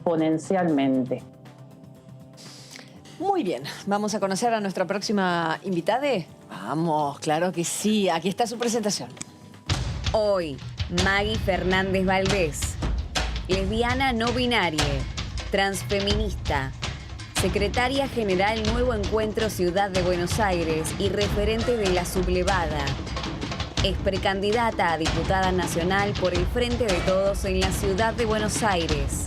exponencialmente. Muy bien, vamos a conocer a nuestra próxima invitada. Vamos, claro que sí, aquí está su presentación. Hoy, Maggie Fernández Valdés, lesbiana no binaria, transfeminista, secretaria general Nuevo Encuentro Ciudad de Buenos Aires y referente de la sublevada. Es precandidata a diputada nacional por el Frente de Todos en la Ciudad de Buenos Aires.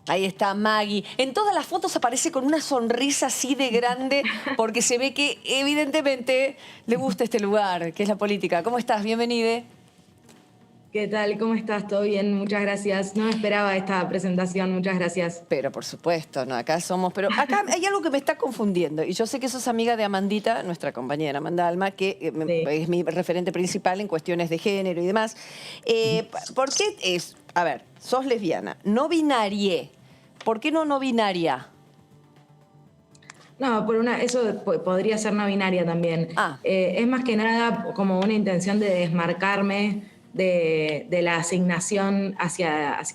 Ahí está Maggie. En todas las fotos aparece con una sonrisa así de grande porque se ve que evidentemente le gusta este lugar, que es la política. ¿Cómo estás? Bienvenida. ¿Qué tal? ¿Cómo estás? ¿Todo bien? Muchas gracias. No me esperaba esta presentación. Muchas gracias. Pero por supuesto, no, acá somos... Pero acá hay algo que me está confundiendo. Y yo sé que sos amiga de Amandita, nuestra compañera Amanda Alma, que es mi referente principal en cuestiones de género y demás. ¿Por qué es... A ver, sos lesbiana, no binaria. ¿Por qué no binaria? No, eso podría ser no binaria también. Es más que nada como una intención de desmarcarme de la asignación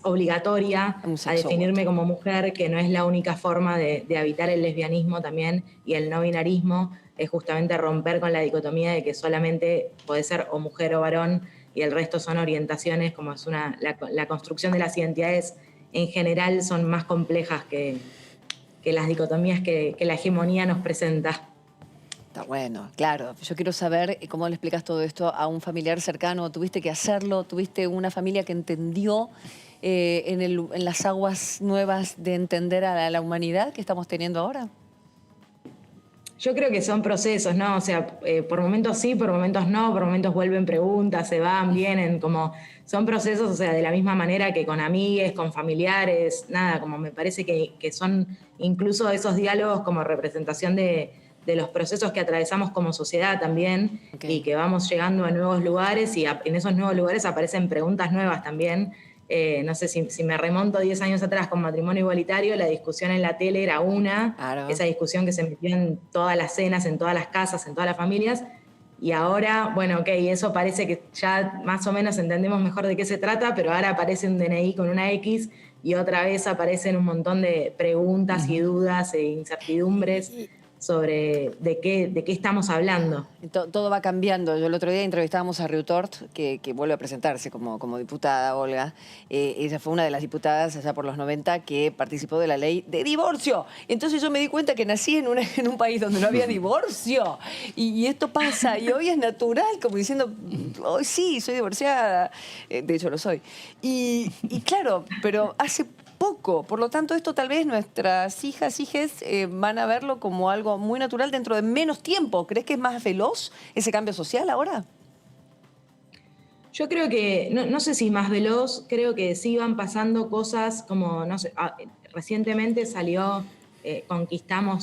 obligatoria a definirme como mujer, que no es la única forma de habitar el lesbianismo también, y el no binarismo es justamente romper con la dicotomía de que solamente puede ser o mujer o varón y el resto son orientaciones, como es la construcción de las identidades en general son más complejas que las dicotomías que la hegemonía nos presenta. Está bueno, claro. Yo quiero saber cómo le explicas todo esto a un familiar cercano. ¿Tuviste que hacerlo? ¿Tuviste una familia que entendió en las aguas nuevas de entender a la humanidad que estamos teniendo ahora? Yo creo que son procesos, ¿no? O sea, por momentos sí, por momentos no, por momentos vuelven preguntas, se van, vienen, como son procesos, o sea, de la misma manera que con amigues, con familiares, nada, como me parece que son incluso esos diálogos como representación de los procesos que atravesamos como sociedad también, y que vamos llegando a nuevos lugares y en esos nuevos lugares aparecen preguntas nuevas también. No sé, si me remonto 10 años atrás con matrimonio igualitario, la discusión en la tele era esa discusión que se metió en todas las cenas, en todas las casas, en todas las familias, y ahora, bueno, eso parece que ya más o menos entendemos mejor de qué se trata, pero ahora aparece un DNI con una X y otra vez aparecen un montón de preguntas y dudas e incertidumbres sobre de qué estamos hablando. Todo va cambiando. Yo el otro día entrevistábamos a Riutort, que vuelve a presentarse como diputada, Olga. Ella fue una de las diputadas allá por los 90 que participó de la ley de divorcio. Entonces yo me di cuenta que nací en un país donde no había divorcio. Y esto pasa, y hoy es natural, como diciendo, hoy sí, soy divorciada. De hecho lo soy. Y claro, pero hace poco. Por lo tanto, esto tal vez nuestras hijes van a verlo como algo muy natural dentro de menos tiempo. ¿Crees que es más veloz ese cambio social ahora? Yo creo que, no sé si más veloz, creo que sí van pasando cosas como, no sé, recientemente salió,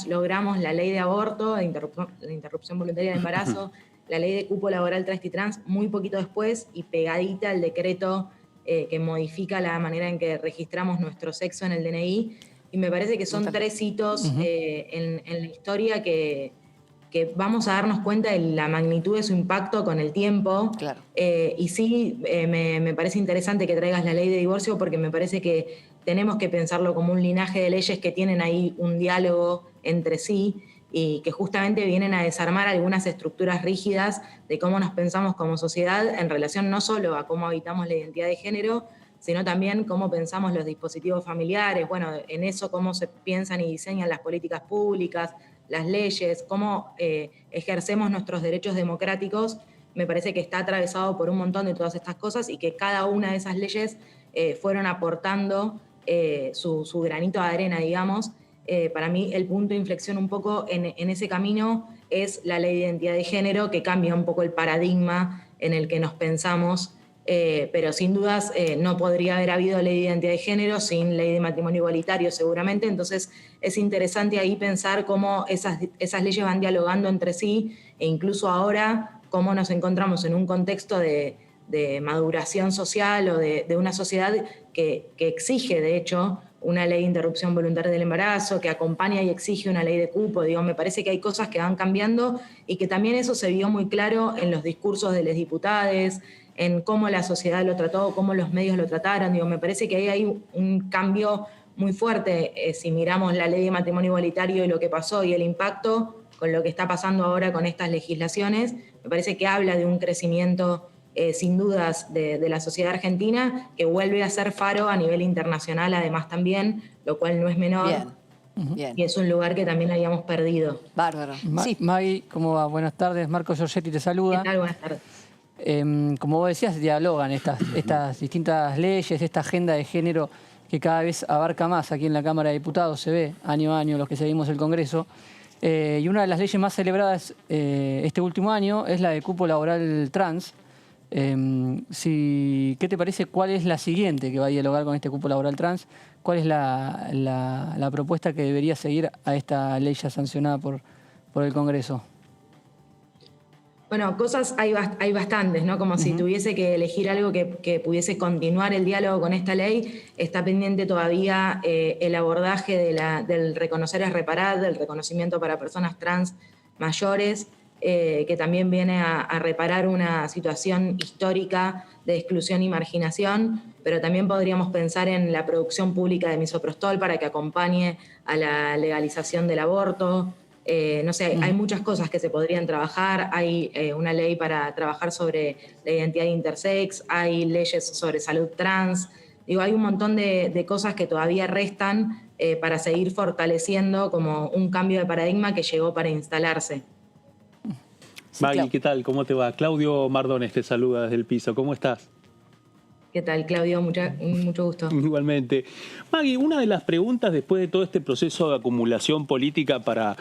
logramos la ley de aborto, de interrupción voluntaria del embarazo, la ley de cupo laboral travesti y trans, muy poquito después, y pegadita el decreto que modifica la manera en que registramos nuestro sexo en el DNI, y me parece que son 3 hitos en la historia que vamos a darnos cuenta de la magnitud de su impacto con el tiempo. Claro. Y sí, me parece interesante que traigas la ley de divorcio, porque me parece que tenemos que pensarlo como un linaje de leyes que tienen ahí un diálogo entre sí y que justamente vienen a desarmar algunas estructuras rígidas de cómo nos pensamos como sociedad en relación no solo a cómo habitamos la identidad de género, sino también cómo pensamos los dispositivos familiares, bueno, en eso cómo se piensan y diseñan las políticas públicas, las leyes, cómo ejercemos nuestros derechos democráticos. Me parece que está atravesado por un montón de todas estas cosas y que cada una de esas leyes fueron aportando su granito de arena, digamos. Para mí el punto de inflexión un poco en ese camino es la ley de identidad de género, que cambia un poco el paradigma en el que nos pensamos, pero sin dudas no podría haber habido ley de identidad de género sin ley de matrimonio igualitario seguramente. Entonces es interesante ahí pensar cómo esas leyes van dialogando entre sí, e incluso ahora cómo nos encontramos en un contexto de maduración social o de una sociedad que exige, de hecho, una ley de interrupción voluntaria del embarazo, que acompaña y exige una ley de cupo. Digo, me parece que hay cosas que van cambiando y que también eso se vio muy claro en los discursos de los diputados, en cómo la sociedad lo trató, cómo los medios lo trataron. Digo, me parece que ahí hay un cambio muy fuerte si miramos la ley de matrimonio igualitario y lo que pasó y el impacto con lo que está pasando ahora con estas legislaciones. Me parece que habla de un crecimiento sin dudas de la sociedad argentina, que vuelve a ser faro a nivel internacional además también, lo cual no es menor. Bien, bien. Y es un lugar que también habíamos perdido. Bárbaro. Sí. Maggie, ¿cómo va? Buenas tardes. Marco Giorgetti te saluda. ¿Qué tal? Buenas tardes. Como vos decías, dialogan estas distintas leyes, esta agenda de género que cada vez abarca más aquí en la Cámara de Diputados, se ve año a año los que seguimos el Congreso. Y una de las leyes más celebradas este último año es la de cupo laboral trans. ¿Qué te parece? ¿Cuál es la siguiente que va a dialogar con este cupo laboral trans? ¿Cuál es la propuesta que debería seguir a esta ley ya sancionada por el Congreso? Bueno, cosas hay bastantes, ¿no? Como si tuviese que elegir algo que pudiese continuar el diálogo con esta ley. Está pendiente todavía el abordaje del reconocer es reparar, del reconocimiento para personas trans mayores, que también viene a reparar una situación histórica de exclusión y marginación, pero también podríamos pensar en la producción pública de misoprostol para que acompañe a la legalización del aborto. No sé, hay muchas cosas que se podrían trabajar. Hay una ley para trabajar sobre la identidad intersex, hay leyes sobre salud trans. Digo, hay un montón de cosas que todavía restan para seguir fortaleciendo como un cambio de paradigma que llegó para instalarse. Sí, Maggie, ¿qué tal? ¿Cómo te va? Claudio Mardones te saluda desde el piso. ¿Cómo estás? ¿Qué tal, Claudio? Mucho gusto. Igualmente. Maggie, una de las preguntas después de todo este proceso de acumulación política para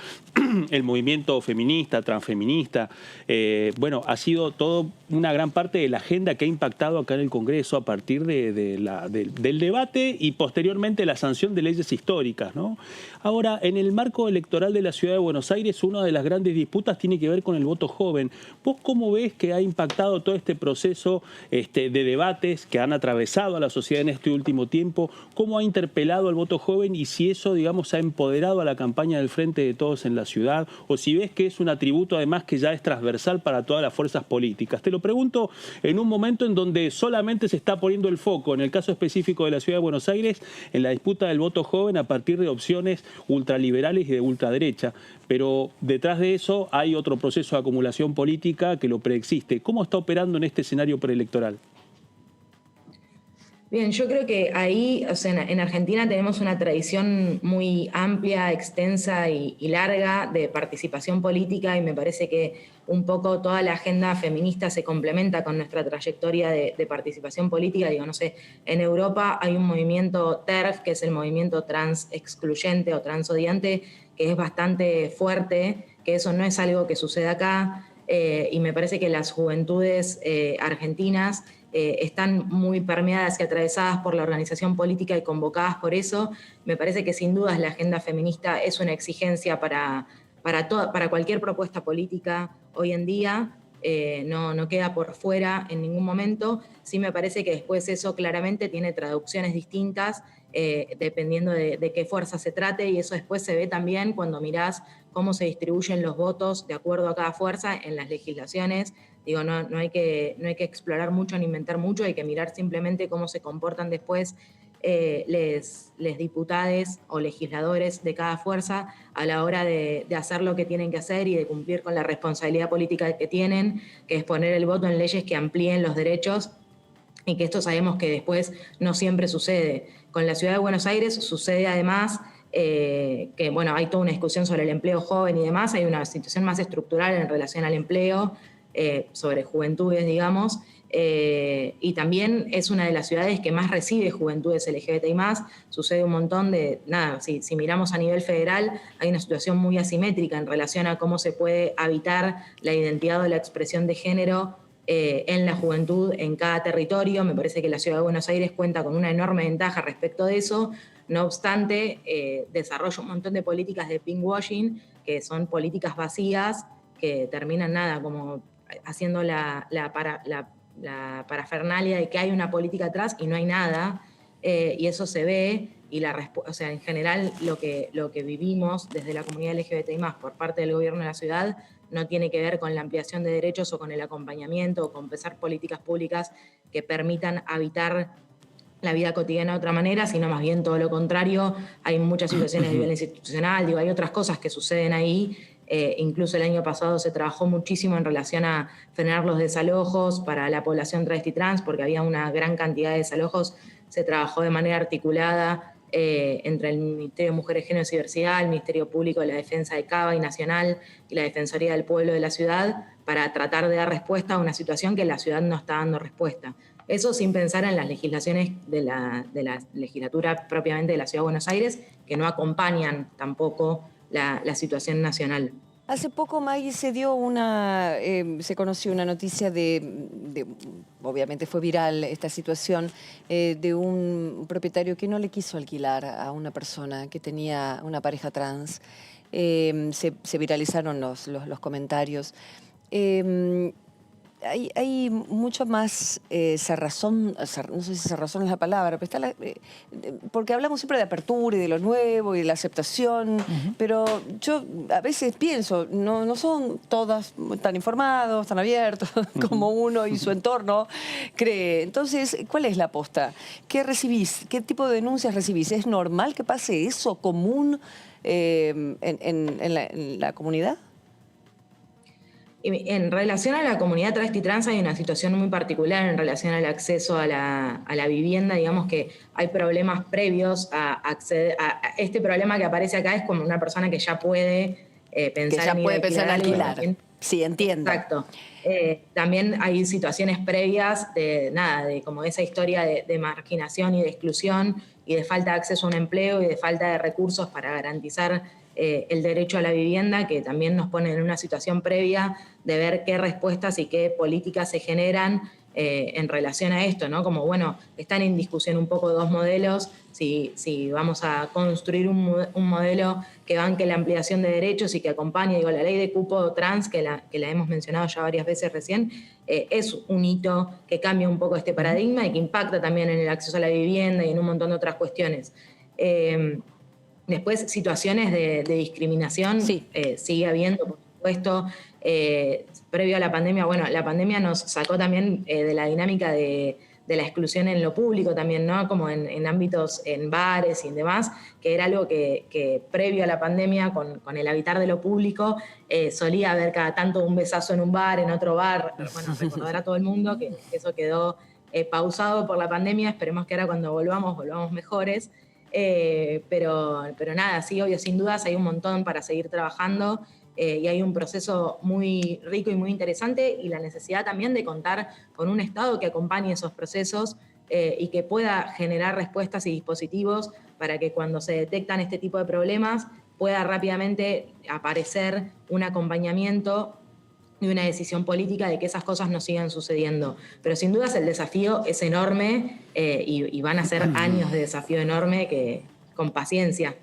el movimiento feminista, transfeminista, ha sido todo una gran parte de la agenda que ha impactado acá en el Congreso a partir del debate y posteriormente la sanción de leyes históricas, ¿no? Ahora, en el marco electoral de la Ciudad de Buenos Aires, una de las grandes disputas tiene que ver con el voto joven. ¿Vos cómo ves que ha impactado todo este proceso de debates que han atravesado a la sociedad en este último tiempo? ¿Cómo ha interpelado al voto joven y si eso, digamos, ha empoderado a la campaña del Frente de Todos en la ciudad? O si ves que es un atributo además que ya es transversal para todas las fuerzas políticas. Te lo pregunto en un momento en donde solamente se está poniendo el foco, en el caso específico de la Ciudad de Buenos Aires, en la disputa del voto joven a partir de opciones ultraliberales y de ultraderecha. Pero detrás de eso hay otro proceso de acumulación política que lo preexiste. ¿Cómo está operando en este escenario preelectoral? Bien, yo creo que ahí, o sea, en Argentina tenemos una tradición muy amplia, extensa y larga de participación política y me parece que un poco toda la agenda feminista se complementa con nuestra trayectoria de participación política. Digo, no sé, en Europa hay un movimiento TERF, que es el movimiento trans excluyente o transodiante, que es bastante fuerte, que eso no es algo que sucede acá y me parece que las juventudes argentinas están muy permeadas y atravesadas por la organización política y convocadas por eso. Me parece que sin dudas la agenda feminista es una exigencia para cualquier propuesta política hoy en día. No queda por fuera en ningún momento. Sí me parece que después eso claramente tiene traducciones distintas dependiendo de qué fuerza se trate y eso después se ve también cuando mirás cómo se distribuyen los votos de acuerdo a cada fuerza en las legislaciones. Digo, no hay que explorar mucho ni inventar mucho, hay que mirar simplemente cómo se comportan después les diputades o legisladores de cada fuerza a la hora de hacer lo que tienen que hacer y de cumplir con la responsabilidad política que tienen, que es poner el voto en leyes que amplíen los derechos y que esto sabemos que después no siempre sucede. Con la Ciudad de Buenos Aires sucede además que, bueno, hay toda una discusión sobre el empleo joven y demás, hay una situación más estructural en relación al empleo, sobre juventudes, digamos, y también es una de las ciudades que más recibe juventudes LGBTI+. Sucede un montón de, si miramos a nivel federal, hay una situación muy asimétrica en relación a cómo se puede habitar la identidad o la expresión de género en la juventud en cada territorio. Me parece que la Ciudad de Buenos Aires cuenta con una enorme ventaja respecto de eso. No obstante, desarrolla un montón de políticas de pinkwashing, que son políticas vacías, que terminan como haciendo la parafernalia de que hay una política atrás y no hay nada, y eso se ve. o sea, en general lo que vivimos desde la comunidad LGBTI+, por parte del gobierno de la ciudad, no tiene que ver con la ampliación de derechos o con el acompañamiento o con pensar políticas públicas que permitan habitar la vida cotidiana de otra manera, sino más bien todo lo contrario. Hay muchas situaciones de violencia institucional, hay otras cosas que suceden ahí. Incluso el año pasado se trabajó muchísimo en relación a frenar los desalojos para la población travesti trans, porque había una gran cantidad de desalojos. Se trabajó de manera articulada entre el Ministerio de Mujeres, Género y Diversidad, el Ministerio Público de la Defensa de Cava y Nacional y la Defensoría del Pueblo de la ciudad para tratar de dar respuesta a una situación que la ciudad no está dando respuesta. Eso sin pensar en las legislaciones de la legislatura propiamente de la Ciudad de Buenos Aires, que no acompañan tampoco la situación nacional. Hace poco, Maggie, se conoció una noticia obviamente fue viral esta situación, de un propietario que no le quiso alquilar a una persona que tenía una pareja trans. Se viralizaron los comentarios. Hay mucho más cerrazón, no sé si cerrazón es la palabra, pero porque hablamos siempre de apertura y de lo nuevo y de la aceptación, pero yo a veces pienso, no son todas tan informados, tan abiertos como uno y su entorno cree. Entonces, ¿cuál es la posta? ¿Qué recibís? ¿Qué tipo de denuncias recibís? ¿Es normal que pase eso común en la comunidad? En relación a la comunidad travesti trans hay una situación muy particular en relación al acceso a la vivienda. Digamos que hay problemas previos a acceder a este problema que aparece acá. Es como una persona que ya puede pensar en alquilar. Sí, entiendo. Exacto. También hay situaciones previas de como esa historia de marginación y de exclusión y de falta de acceso a un empleo y de falta de recursos para garantizar el derecho a la vivienda, que también nos pone en una situación previa de ver qué respuestas y qué políticas se generan en relación a esto, ¿no? Como, bueno, están en discusión un poco dos modelos, si vamos a construir un modelo que banque la ampliación de derechos y que acompañe, la ley de cupo trans, que la hemos mencionado ya varias veces recién, es un hito que cambia un poco este paradigma y que impacta también en el acceso a la vivienda y en un montón de otras cuestiones. Después, situaciones de discriminación sigue habiendo, por supuesto. Previo a la pandemia, la pandemia nos sacó también de la dinámica de la exclusión en lo público también, ¿no? Como en ámbitos, en bares y demás, que era algo que previo a la pandemia, con el habitar de lo público, solía haber cada tanto un besazo en un bar, en otro bar. Bueno, recordará todo el mundo que eso quedó pausado por la pandemia. Esperemos que ahora cuando volvamos mejores. Pero nada, sí, obvio, sin dudas hay un montón para seguir trabajando y hay un proceso muy rico y muy interesante y la necesidad también de contar con un Estado que acompañe esos procesos y que pueda generar respuestas y dispositivos para que cuando se detectan este tipo de problemas pueda rápidamente aparecer un acompañamiento y una decisión política de que esas cosas no sigan sucediendo. Pero sin dudas el desafío es enorme y van a ser años de desafío enorme que con paciencia.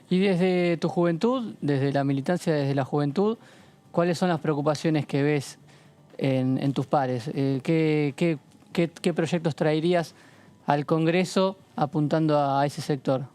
Y desde tu juventud, desde la militancia, desde la juventud, ¿cuáles son las preocupaciones que ves en tus pares? ¿Qué proyectos traerías al Congreso apuntando a ese sector?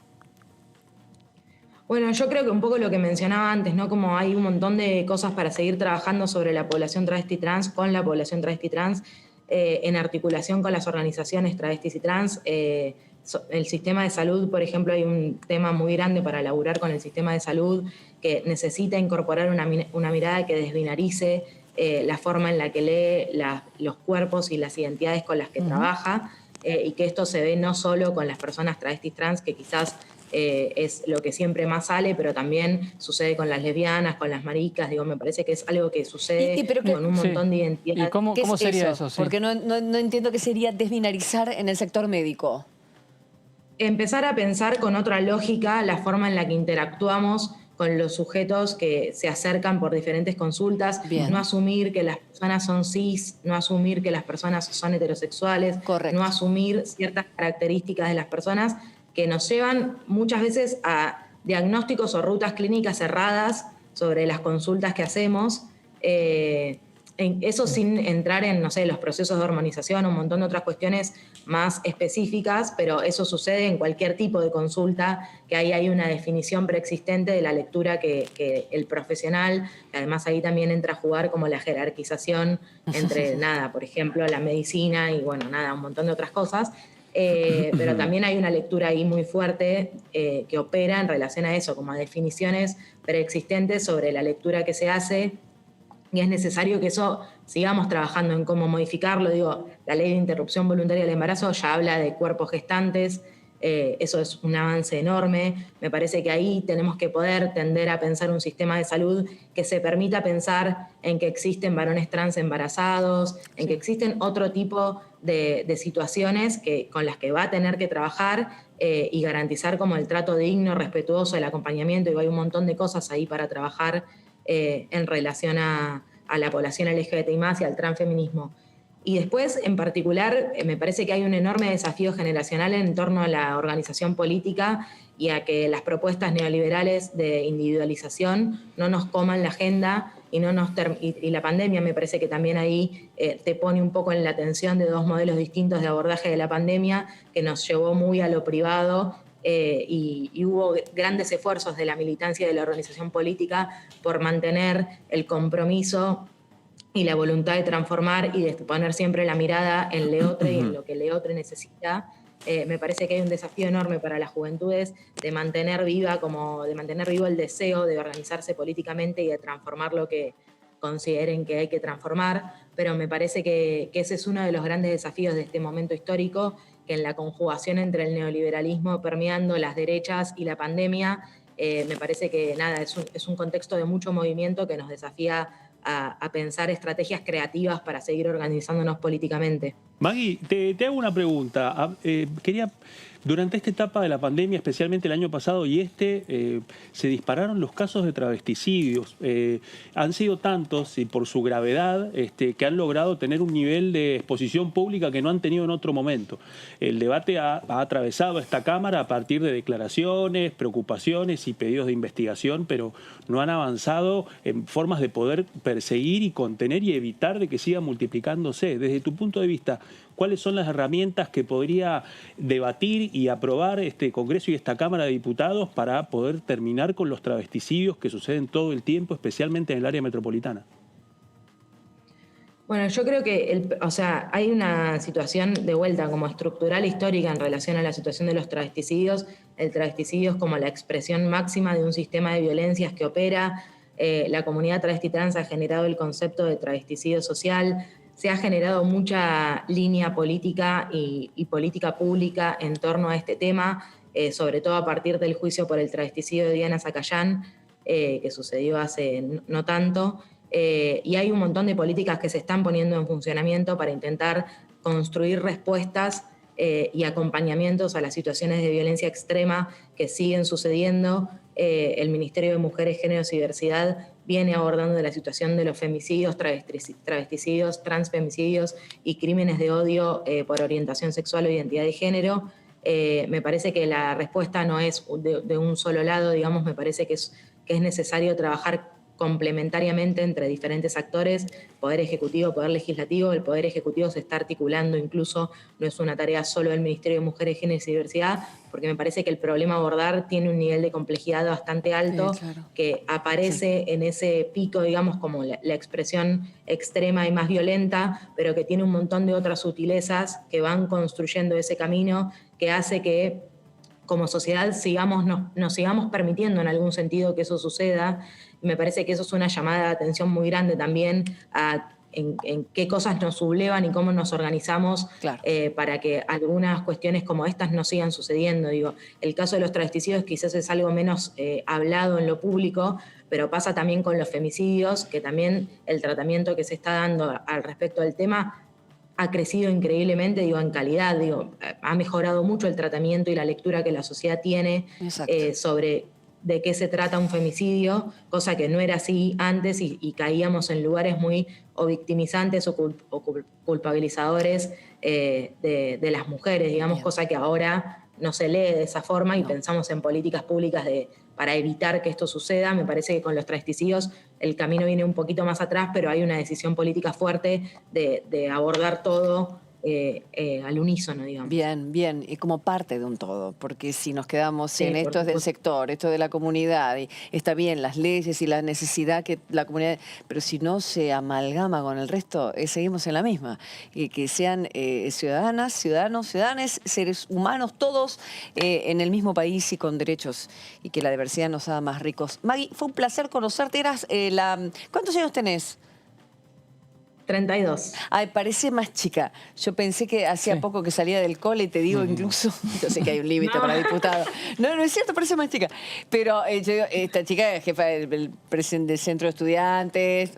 Bueno, yo creo que un poco lo que mencionaba antes, ¿no? Como hay un montón de cosas para seguir trabajando sobre la población travesti trans, con la población travesti trans, en articulación con las organizaciones travestis y trans. El sistema de salud, por ejemplo, hay un tema muy grande para laburar con el sistema de salud que necesita incorporar una mirada que desbinarice la forma en la que lee los cuerpos y las identidades con las que trabaja, y que esto se ve no solo con las personas travestis trans, que quizás es lo que siempre más sale, pero también sucede con las lesbianas, con las maricas. Me parece que es algo que sucede con un montón de identidades. ¿Y cómo sería eso? Sí. Porque no entiendo qué sería desbinarizar en el sector médico. Empezar a pensar con otra lógica la forma en la que interactuamos con los sujetos que se acercan por diferentes consultas. Bien. No asumir que las personas son cis, no asumir que las personas son heterosexuales. Correcto. No asumir ciertas características de las personas que nos llevan muchas veces a diagnósticos o rutas clínicas cerradas sobre las consultas que hacemos. eso sin entrar en, no sé, los procesos de hormonización, un montón de otras cuestiones más específicas, pero eso sucede en cualquier tipo de consulta, que ahí hay una definición preexistente de la lectura que el profesional, además ahí también entra a jugar como la jerarquización entre, nada, por ejemplo, la medicina y, bueno, nada, un montón de otras cosas. Pero también hay una lectura ahí muy fuerte que opera en relación a eso, como a definiciones preexistentes sobre la lectura que se hace, y es necesario que eso sigamos trabajando en cómo modificarlo. Digo, la ley de interrupción voluntaria del embarazo ya habla de cuerpos gestantes, eso es un avance enorme. Me parece que ahí tenemos que poder tender a pensar un sistema de salud que se permita pensar en que existen varones trans embarazados, en que existen otro tipo de situaciones con las que va a tener que trabajar y garantizar como el trato digno, respetuoso, el acompañamiento, y hay un montón de cosas ahí para trabajar en relación a la población LGBT y más y al transfeminismo. Y después, en particular, me parece que hay un enorme desafío generacional en torno a la organización política y a que las propuestas neoliberales de individualización no nos coman la agenda y la pandemia me parece que también ahí te pone un poco en la tensión de dos modelos distintos de abordaje de la pandemia que nos llevó muy a lo privado. Y hubo grandes esfuerzos de la militancia y de la organización política por mantener el compromiso y la voluntad de transformar y de poner siempre la mirada en Leotre y en lo que Leotre necesita. Me parece que hay un desafío enorme para las juventudes de mantener vivo el deseo de organizarse políticamente y de transformar lo que consideren que hay que transformar, pero me parece que ese es uno de los grandes desafíos de este momento histórico, que en la conjugación entre el neoliberalismo permeando las derechas y la pandemia, me parece que nada, es un contexto de mucho movimiento que nos desafía a pensar estrategias creativas para seguir organizándonos políticamente. Maggie, te hago una pregunta. Durante esta etapa de la pandemia, especialmente el año pasado y se dispararon los casos de travesticidios. Han sido tantos y por su gravedad que han logrado tener un nivel de exposición pública que no han tenido en otro momento. El debate ha atravesado esta Cámara a partir de declaraciones, preocupaciones y pedidos de investigación, pero no han avanzado en formas de poder perseguir y contener y evitar de que siga multiplicándose. Desde tu punto de vista, ¿cuáles son las herramientas que podría debatir y aprobar este Congreso y esta Cámara de Diputados para poder terminar con los travesticidios que suceden todo el tiempo, especialmente en el área metropolitana? Bueno, yo creo que hay una situación de vuelta como estructural histórica en relación a la situación de los travesticidios. El travesticidio es como la expresión máxima de un sistema de violencias que opera. La comunidad travesti trans ha generado el concepto de travesticidio social. Se ha generado mucha línea política y política pública en torno a este tema, sobre todo a partir del juicio por el travesticidio de Diana Zacayán, que sucedió hace no tanto. Y hay un montón de políticas que se están poniendo en funcionamiento para intentar construir respuestas y acompañamientos a las situaciones de violencia extrema que siguen sucediendo. El Ministerio de Mujeres, Géneros y Diversidad viene abordando la situación de los femicidios, travesticidios, transfemicidios y crímenes de odio por orientación sexual o identidad de género. Me parece que la respuesta no es de un solo lado, digamos, me parece que es necesario trabajar complementariamente entre diferentes actores, Poder Ejecutivo, Poder Legislativo. El Poder Ejecutivo se está articulando, incluso no es una tarea solo del Ministerio de Mujeres, Géneros y Diversidad, porque me parece que el problema a abordar tiene un nivel de complejidad bastante alto, claro, que aparece en ese pico, digamos, como la expresión extrema y más violenta, pero que tiene un montón de otras sutilezas que van construyendo ese camino que hace que como sociedad nos sigamos permitiendo en algún sentido que eso suceda. Me parece que eso es una llamada de atención muy grande también en qué cosas nos sublevan y cómo nos organizamos, claro, para que algunas cuestiones como estas no sigan sucediendo. Digo, el caso de los travesticidios quizás es algo menos hablado en lo público, pero pasa también con los femicidios, que también el tratamiento que se está dando al respecto del tema ha crecido increíblemente, digo, en calidad, digo, ha mejorado mucho el tratamiento y la lectura que la sociedad tiene sobre de qué se trata un femicidio, cosa que no era así antes y caíamos en lugares muy o victimizantes o culpabilizadores de las mujeres, digamos, cosa que ahora no se lee de esa forma y pensamos en políticas públicas para evitar que esto suceda. Me parece que con los travesticidios el camino viene un poquito más atrás, pero hay una decisión política fuerte de abordar todo al unísono, digamos. Bien, bien, y como parte de un todo, porque si nos quedamos Sí, en por esto es del supuesto. sector, esto de la comunidad, y está bien las leyes y la necesidad que la comunidad, pero si no se amalgama con el resto, seguimos en la misma. Y que sean ciudadanas, ciudadanos, ciudadanes, seres humanos, todos en el mismo país y con derechos, y que la diversidad nos haga más ricos. Maggie, fue un placer conocerte. ¿Cuántos años tenés? 32. Ay, parece más chica. Yo pensé que hacía Sí. poco que salía del cole, te digo incluso, yo sé que hay un límite para diputado. No, no es cierto, parece más chica. Pero esta chica es jefa del centro de estudiantes,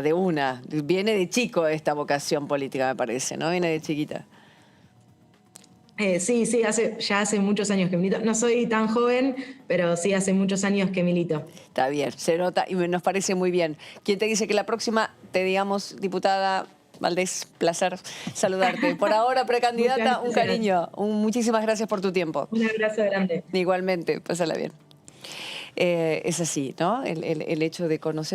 de una. Viene de chico esta vocación política, me parece, ¿no? Viene de chiquita. Sí, ya hace muchos años que milito. No soy tan joven, pero sí hace muchos años que milito. Está bien, se nota y nos parece muy bien. ¿Quién te dice que la próxima te digamos, diputada Valdés, placer saludarte? Por ahora, precandidata, un cariño. Muchísimas gracias por tu tiempo. Un abrazo grande. Igualmente, pásala bien. Es así, ¿no? El hecho de conocer